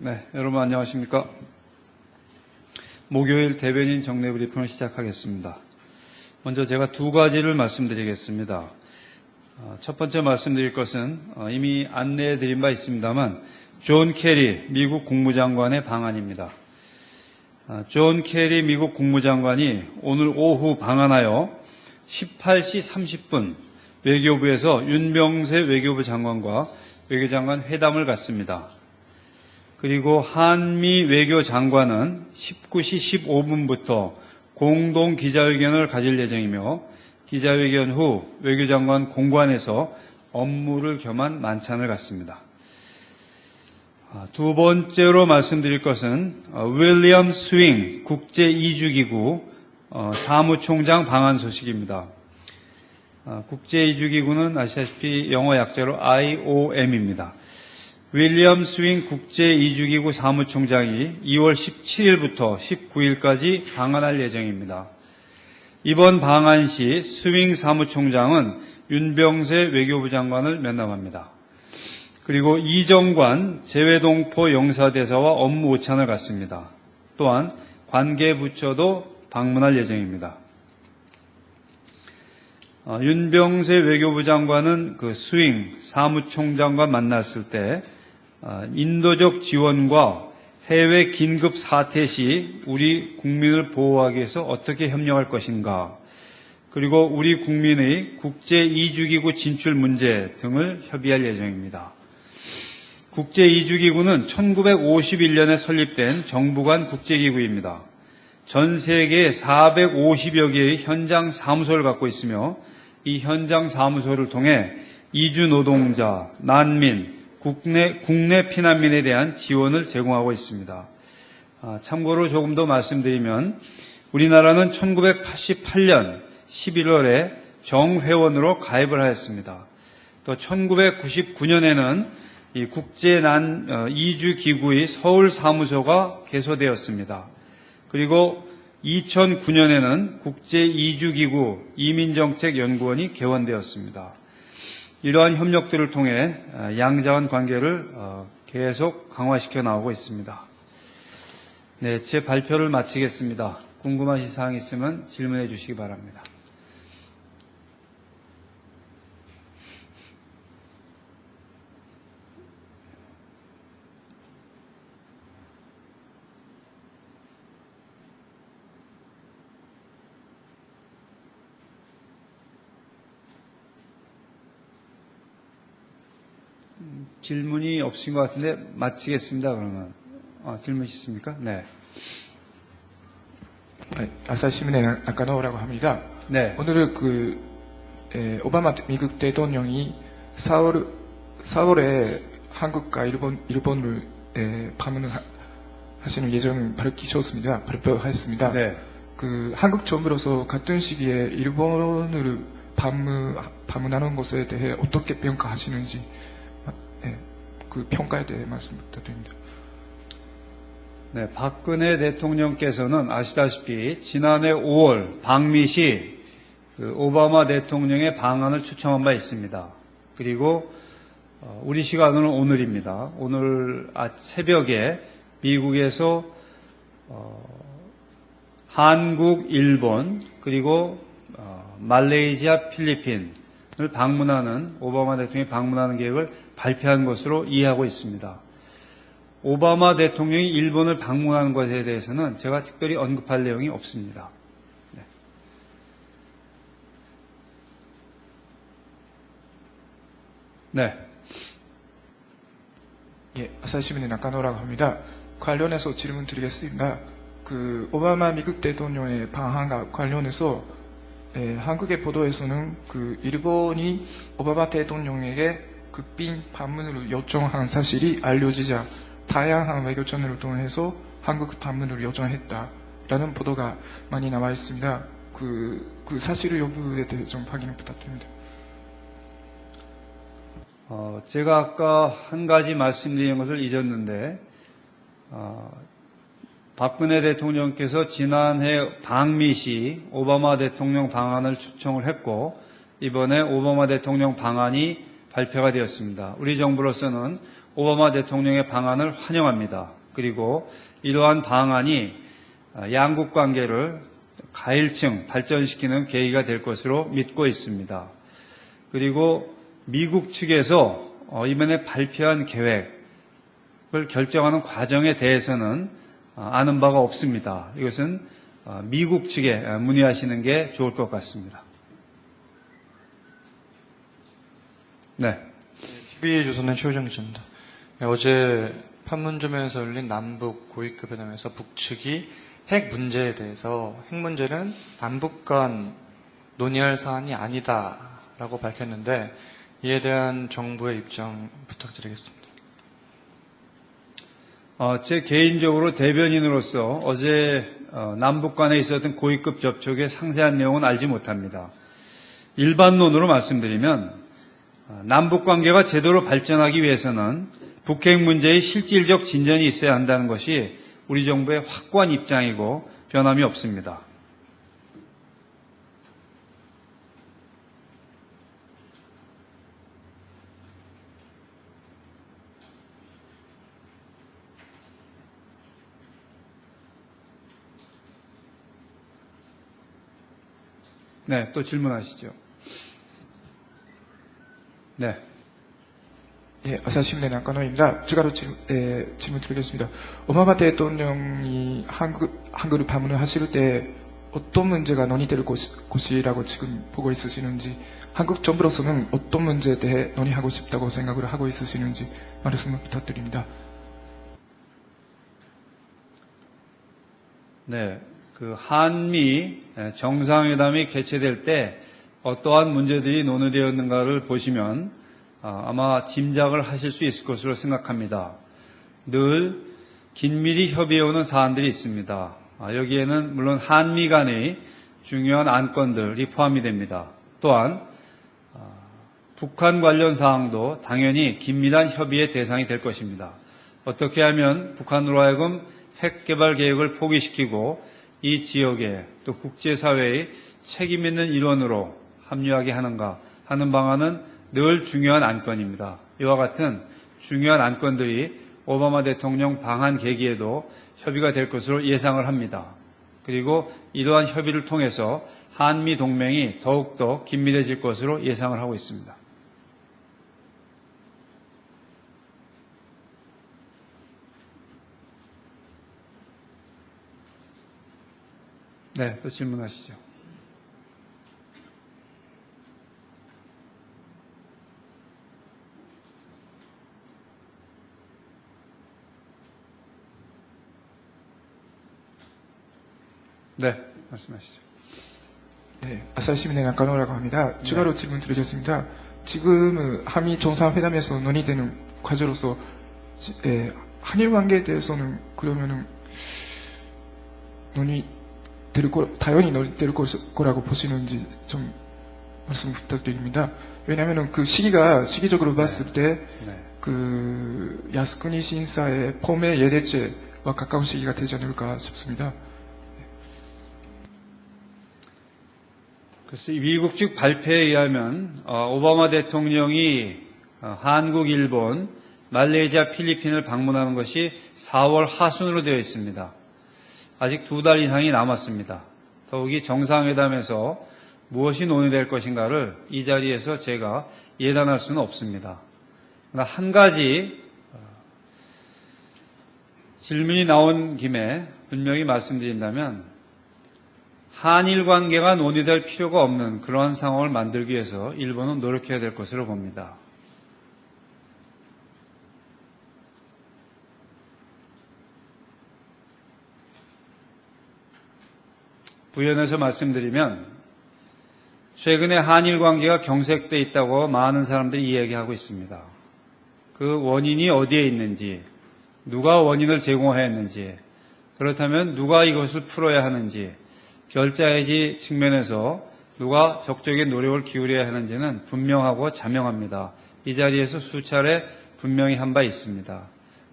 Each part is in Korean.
네, 여러분 안녕하십니까? 목요일 대변인 정례 브리핑을 시작하겠습니다. 먼저 제가 두 가지를 말씀드리겠습니다. 첫 번째 말씀드릴 것은 이미 안내해 드린 바 있습니다만 존 케리 미국 국무장관의 방안입니다. 존 케리 미국 국무장관이 오늘 오후 방한하여 18시 30분 외교부에서 윤병세 외교부 장관과 외교장관 회담을 갖습니다. 그리고 한미 외교장관은 19시 15분부터 공동 기자회견을 가질 예정이며 기자회견 후 외교장관 공관에서 업무를 겸한 만찬을 갖습니다. 두 번째로 말씀드릴 것은 윌리엄 스윙 국제이주기구 사무총장 방한 소식입니다. 국제이주기구는 아시다시피 영어 약자로 IOM입니다. 윌리엄 스윙 국제이주기구 사무총장이 2월 17일부터 19일까지 방한할 예정입니다. 이번 방한 시 스윙 사무총장은 윤병세 외교부 장관을 면담합니다. 그리고 이정관 재외동포 영사대사와 업무 오찬을 갖습니다. 또한 관계부처도 방문할 예정입니다. 윤병세 외교부 장관은 그 스윙 사무총장과 만났을 때 인도적 지원과 해외 긴급 사태 시 우리 국민을 보호하기 위해서 어떻게 협력할 것인가, 그리고 우리 국민의 국제이주기구 진출 문제 등을 협의할 예정입니다. 국제이주기구는 1951년에 설립된 정부 간 국제기구입니다. 전 세계에 450여 개의 현장 사무소를 갖고 있으며 이 현장 사무소를 통해 이주 노동자, 난민, 국내 피난민에 대한 지원을 제공하고 있습니다. 참고로 조금 더 말씀드리면 우리나라는 1988년 11월에 정회원으로 가입을 하였습니다. 또 1999년에는 이 국제이주기구의 서울 사무소가 개소되었습니다. 그리고 2009년에는 국제이주기구 이민정책연구원이 개원되었습니다. 이러한 협력들을 통해 양자간 관계를 계속 강화시켜 나오고 있습니다. 네, 제 발표를 마치겠습니다. 궁금하신 사항이 있으면 질문해 주시기 바랍니다. 질문이 없으신 것 같은데 마치겠습니다. 그러면 질문 있습니까? 네. 아사히신문의 나카노라고 합니다. 네. 오늘은 오바마 미국 대통령이 4월에 한국과 일본을 방문하시는 예정을 발표하였습니다. 네. 한국 정부로서 같은 시기에 일본을 방문하는 것에 대해 어떻게 평가하시는지 그 평가에 대해 말씀 부탁드립니다. 네, 박근혜 대통령께서는 아시다시피 지난해 5월 방미 시 오바마 대통령의 방한을 초청한 바 있습니다. 그리고 우리 시간으로는 오늘입니다. 오늘 새벽에 미국에서 한국, 일본, 그리고 말레이시아, 필리핀을 방문하는, 오바마 대통령이 방문하는 계획을 발표한 것으로 이해하고 있습니다. 오바마 대통령이 일본을 방문하는 것에 대해서는 제가 특별히 언급할 내용이 없습니다. 네. 네. 예, 아사히신문의 나카노라고 합니다. 관련해서 질문 드리겠습니다. 오바마 미국 대통령의 방한과 관련해서 한국의 보도에서는 일본이 오바마 대통령에게 국빈 방문을 요청한 사실이 알려지자 다양한 외교 채널을 통해서 한국 방문을 요청했다라는 보도가 많이 나와 있습니다. 그 사실 여부에 대해 좀 확인 부탁드립니다. 제가 아까 한 가지 말씀드린 것을 잊었는데, 박근혜 대통령께서 지난해 방미 시 오바마 대통령 방한을 초청을 했고, 이번에 오바마 대통령 방한이 발표가 되었습니다. 우리 정부로서는 오바마 대통령의 방안을 환영합니다. 그리고 이러한 방안이 양국 관계를 가일층 발전시키는 계기가 될 것으로 믿고 있습니다. 그리고 미국 측에서 이번에 발표한 계획을 결정하는 과정에 대해서는 아는 바가 없습니다. 이것은 미국 측에 문의하시는 게 좋을 것 같습니다. 네. TV조선의 최효정 기자입니다. 네, 어제 판문점에서 열린 남북 고위급 회담에서 북측이 핵 문제에 대해서 핵 문제는 남북 간 논의할 사안이 아니다라고 밝혔는데 이에 대한 정부의 입장 부탁드리겠습니다. 제 개인적으로 대변인으로서 어제 남북 간에 있었던 고위급 접촉의 상세한 내용은 알지 못합니다. 일반론으로 말씀드리면 남북 관계가 제대로 발전하기 위해서는 북핵 문제의 실질적 진전이 있어야 한다는 것이 우리 정부의 확고한 입장이고 변함이 없습니다. 네, 또 질문하시죠. 네. 예, 아사시민의 낙관호입니다. 추가로 질문 드리겠습니다. 오바마 대통령이 한국을 방문을 하실 때 어떤 문제가 논의될 곳이라고 지금 보고 있으시는지, 한국 정부로서는 어떤 문제에 대해 논의하고 싶다고 생각을 하고 있으시는지 말씀을 부탁드립니다. 네. 그 한미 정상회담이 개최될 때 어떠한 문제들이 논의되었는가를 보시면 아마 짐작을 하실 수 있을 것으로 생각합니다. 늘 긴밀히 협의해오는 사안들이 있습니다. 여기에는 물론 한미 간의 중요한 안건들이 포함이 됩니다. 또한 북한 관련 사항도 당연히 긴밀한 협의의 대상이 될 것입니다. 어떻게 하면 북한으로 하여금 핵 개발 계획을 포기시키고 이 지역에 또 국제사회의 책임 있는 일원으로 합류하게 하는가 하는 방안은 늘 중요한 안건입니다. 이와 같은 중요한 안건들이 오바마 대통령 방한 계기에도 협의가 될 것으로 예상을 합니다. 그리고 이러한 협의를 통해서 한미 동맹이 더욱더 긴밀해질 것으로 예상을 하고 있습니다. 네, 또 질문하시죠. 네, 말씀하시죠. 네, 아사시민의 낙관호라고 합니다. 추가로 질문 드리겠습니다. 지금 한미 정상회담에서 논의되는 과제로서 한일 관계에 대해서는 그러면은 당연히 논의될 거라고 보시는지 좀 말씀 부탁드립니다. 왜냐하면 그 시기적으로 봤을 때 그 야스쿠니 신사의 폼의 예대체와 가까운 시기가 되지 않을까 싶습니다. 글쎄, 미국 측 발표에 의하면 오바마 대통령이 한국, 일본, 말레이시아, 필리핀을 방문하는 것이 4월 하순으로 되어 있습니다. 아직 2달 이상이 남았습니다. 더욱이 정상회담에서 무엇이 논의될 것인가를 이 자리에서 제가 예단할 수는 없습니다. 그러나 한 가지 질문이 나온 김에 분명히 말씀드린다면 한일 관계가 논의될 필요가 없는 그러한 상황을 만들기 위해서 일본은 노력해야 될 것으로 봅니다. 부연해서 말씀드리면 최근에 한일 관계가 경색돼 있다고 많은 사람들이 이야기하고 있습니다. 그 원인이 어디에 있는지, 누가 원인을 제공했는지, 그렇다면 누가 이것을 풀어야 하는지, 결자해지 측면에서 누가 적극적인 노력을 기울여야 하는지는 분명하고 자명합니다. 이 자리에서 수차례 분명히 한 바 있습니다.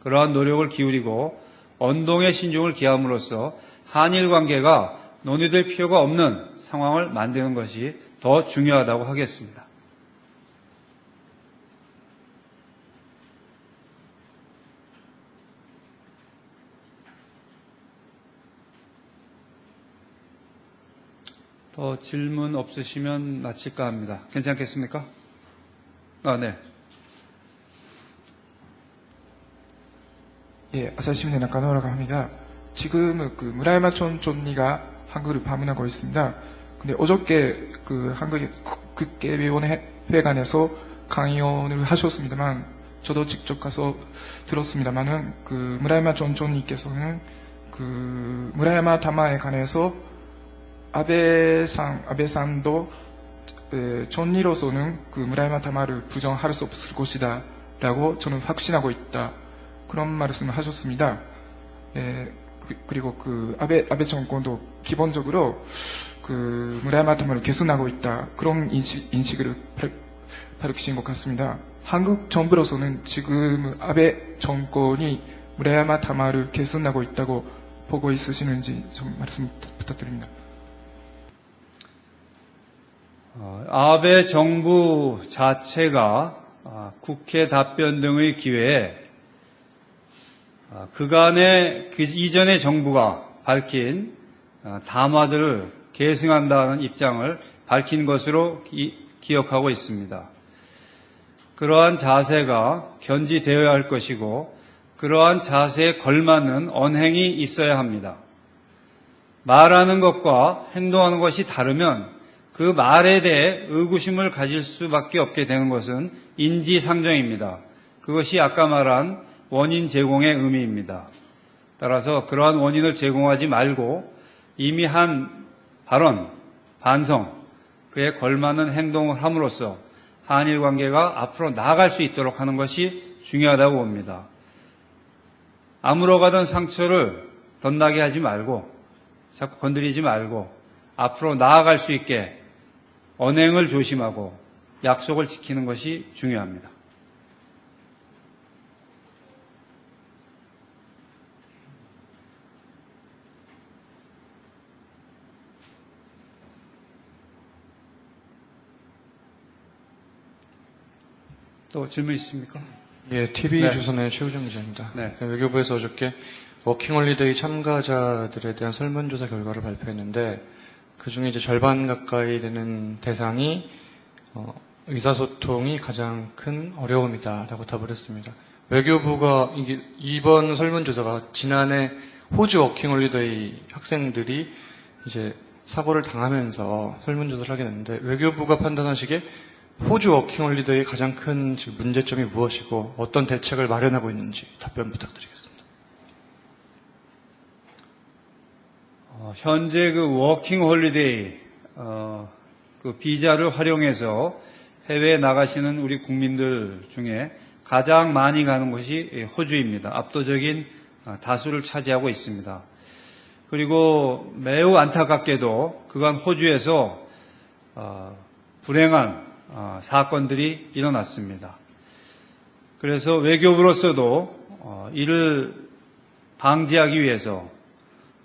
그러한 노력을 기울이고 언동의 신중을 기함으로써 한일 관계가 논의될 필요가 없는 상황을 만드는 것이 더 중요하다고 하겠습니다. 더 질문 없으시면 마칠까 합니다. 괜찮겠습니까? 네. 예, 아사히신문의 나카노라고 합니다. 지금 그 무라야마 촌촌리가 한국을 방문하고 있습니다. 근데 어저께 그 한국의 국계위원회관에서 강연을 하셨습니다만 저도 직접 가서 들었습니다만은 그 무라야마 촌촌리께서는 그 무라야마 다마에 관해서 아베산도 촌리로서는 그 무라야마 다마를 부정할 수 없을 것이다 라고 저는 확신하고 있다. 그런 말씀을 하셨습니다. 그리고 그 아베 정권도 기본적으로 그 무라야마 다마를 개선하고 있다. 그런 인식을 밝히신 것 같습니다. 한국 정부로서는 지금 아베 정권이 무라야마 다마를 개선하고 있다고 보고 있으시는지 좀 말씀 부탁드립니다. 아베 정부 자체가 국회 답변 등의 기회에 그간의 그 이전의 정부가 밝힌 담화들을 계승한다는 입장을 밝힌 것으로 기억하고 있습니다. 그러한 자세가 견지되어야 할 것이고 그러한 자세에 걸맞는 언행이 있어야 합니다. 말하는 것과 행동하는 것이 다르면 그 말에 대해 의구심을 가질 수밖에 없게 되는 것은 인지상정입니다. 그것이 아까 말한 원인 제공의 의미입니다. 따라서 그러한 원인을 제공하지 말고 이미 한 발언, 반성, 그에 걸맞는 행동을 함으로써 한일 관계가 앞으로 나아갈 수 있도록 하는 것이 중요하다고 봅니다. 아물어가던 상처를 덧나게 하지 말고 자꾸 건드리지 말고 앞으로 나아갈 수 있게 언행을 조심하고 약속을 지키는 것이 중요합니다. 또 질문 있습니까? 예, TV 네. 조선의 최우정 기자입니다. 네. 외교부에서 어저께 워킹홀리데이 참가자들에 대한 설문조사 결과를 발표했는데 그 중에 이제 절반 가까이 되는 대상이 의사소통이 가장 큰 어려움이다라고 답을 했습니다. 외교부가 이번 설문조사가 지난해 호주 워킹홀리데이 학생들이 이제 사고를 당하면서 설문조사를 하게 됐는데 외교부가 판단하시기에 호주 워킹홀리데이의 가장 큰 문제점이 무엇이고 어떤 대책을 마련하고 있는지 답변 부탁드리겠습니다. 현재 그 워킹홀리데이 그 비자를 활용해서 해외에 나가시는 우리 국민들 중에 가장 많이 가는 곳이 호주입니다. 압도적인 다수를 차지하고 있습니다. 그리고 매우 안타깝게도 그간 호주에서 불행한 사건들이 일어났습니다. 그래서 외교부로서도 이를 방지하기 위해서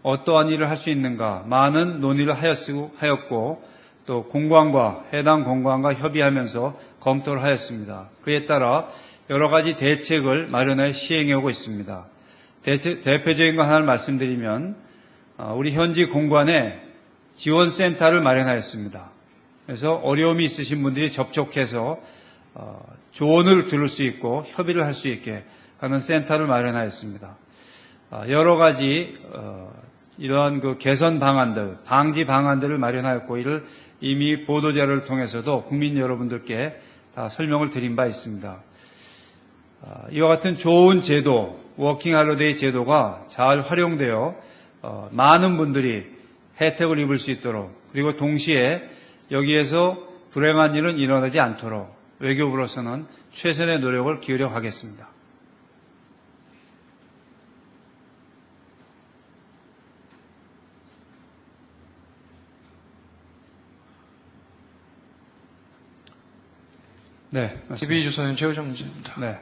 어떠한 일을 할 수 있는가 많은 논의를 하였고 또 공관과 해당 공관과 협의하면서 검토를 하였습니다. 그에 따라 여러 가지 대책을 마련하여 시행해 오고 있습니다. 대표적인 거 하나를 말씀드리면 우리 현지 공관에 지원센터를 마련하였습니다. 그래서 어려움이 있으신 분들이 접촉해서 조언을 들을 수 있고 협의를 할 수 있게 하는 센터를 마련하였습니다. 여러 가지 이러한 그 개선 방안들, 방지 방안들을 마련하였고 이를 이미 보도자료를 통해서도 국민 여러분들께 다 설명을 드린 바 있습니다. 이와 같은 좋은 제도, 워킹 할리데이 제도가 잘 활용되어 많은 분들이 혜택을 입을 수 있도록 그리고 동시에 여기에서 불행한 일은 일어나지 않도록 외교부로서는 최선의 노력을 기울여 가겠습니다. 네, 맞습니다. TV조선의 최우정 기자입니다. 네.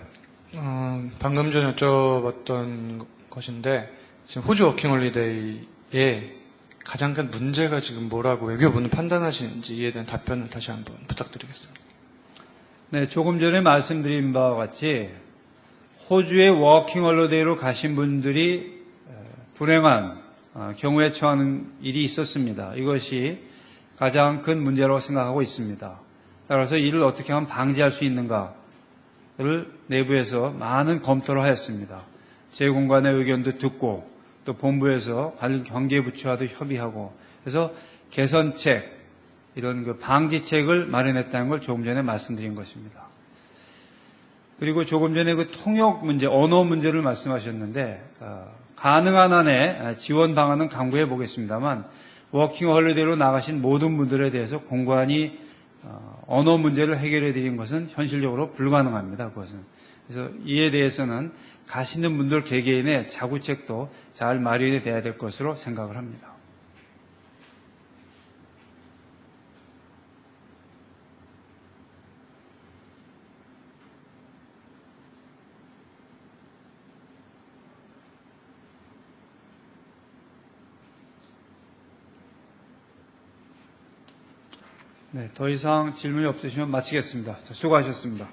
방금 전에 여쭤봤던 것인데 지금 호주 워킹홀리데이에 가장 큰 문제가 지금 뭐라고 외교부는 판단하시는지 이에 대한 답변을 다시 한번 부탁드리겠습니다. 네, 조금 전에 말씀드린 바와 같이 호주에 워킹홀리데이로 가신 분들이 불행한 경우에 처하는 일이 있었습니다. 이것이 가장 큰 문제라고 생각하고 있습니다. 따라서 이를 어떻게 하면 방지할 수 있는가를 내부에서 많은 검토를 하였습니다. 제공관의 의견도 듣고 또 본부에서 관계부처와도 협의하고 그래서 개선책, 이런 그 방지책을 마련했다는 걸 조금 전에 말씀드린 것입니다. 그리고 조금 전에 그 통역 문제, 언어 문제를 말씀하셨는데 가능한 한에 지원 방안은 강구해 보겠습니다만 워킹 홀리데이로 나가신 모든 분들에 대해서 공관이 언어 문제를 해결해 드린 것은 현실적으로 불가능합니다. 그것은. 그래서 이에 대해서는 가시는 분들 개개인의 자구책도 잘 마련이 돼야 될 것으로 생각을 합니다. 네, 더 이상 질문이 없으시면 마치겠습니다. 수고하셨습니다.